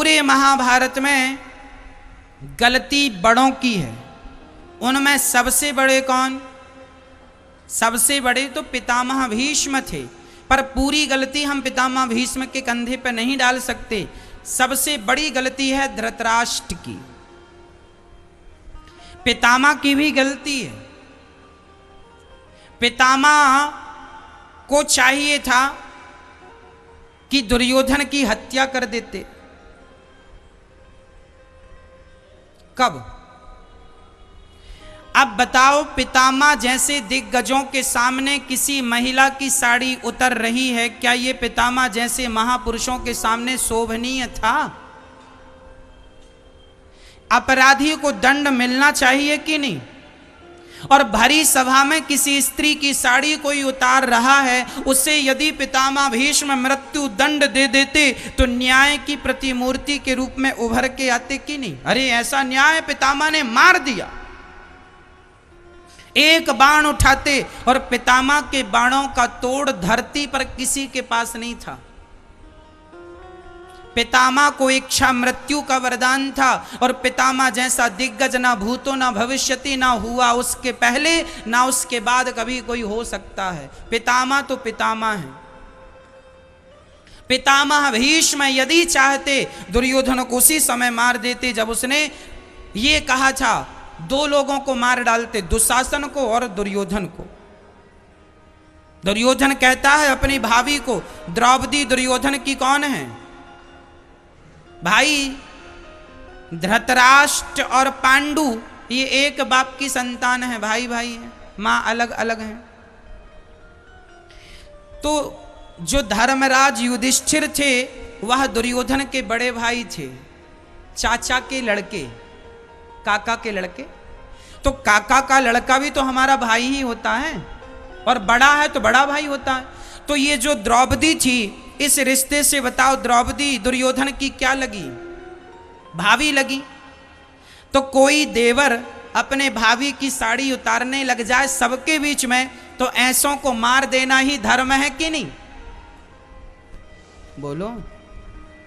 पूरे महाभारत में गलती बड़ों की है। उनमें सबसे बड़े कौन? सबसे बड़े तो पितामह भीष्म थे, पर पूरी गलती हम पितामह भीष्म के कंधे पर नहीं डाल सकते। सबसे बड़ी गलती है धृतराष्ट्र की। पितामह की भी गलती है। पितामह को चाहिए था कि दुर्योधन की हत्या कर देते। कब? अब बताओ, पितामह जैसे दिग्गजों के सामने किसी महिला की साड़ी उतर रही है, क्या ये पितामह जैसे महापुरुषों के सामने शोभनीय था? अपराधी को दंड मिलना चाहिए कि नहीं? और भरी सभा में किसी स्त्री की साड़ी कोई उतार रहा है, उसे यदि पितामह भीष्म मृत्यु दंड दे देते तो न्याय की प्रतिमूर्ति के रूप में उभर के आते कि नहीं? अरे ऐसा न्याय पितामह ने मार दिया। एक बाण उठाते और पितामह के बाणों का तोड़ धरती पर किसी के पास नहीं था। पितामह को इच्छा मृत्यु का वरदान था, और पितामह जैसा दिग्गज ना भूतो ना भविष्यति, ना हुआ उसके पहले ना उसके बाद कभी कोई हो सकता है। पितामह तो पितामह है। पितामह भीष्म यदि चाहते दुर्योधन को उसी समय मार देते जब उसने ये कहा था। दो लोगों को मार डालते, दुशासन को और दुर्योधन को। दुर्योधन कहता है अपनी भाभी को, द्रौपदी दुर्योधन की कौन है? भाई धृतराष्ट्र और पांडु ये एक बाप की संतान है, भाई भाई है, मां अलग अलग है। तो जो धर्मराज युधिष्ठिर थे वह दुर्योधन के बड़े भाई थे, चाचा के लड़के, काका के लड़के। तो काका का लड़का भी तो हमारा भाई ही होता है, और बड़ा है तो बड़ा भाई होता है। तो ये जो द्रौपदी थी, इस रिश्ते से बताओ द्रौपदी दुर्योधन की क्या लगी? भाभी लगी। तो कोई देवर अपने भाभी की साड़ी उतारने लग जाए सबके बीच में, तो ऐसों को मार देना ही धर्म है कि नहीं? बोलो।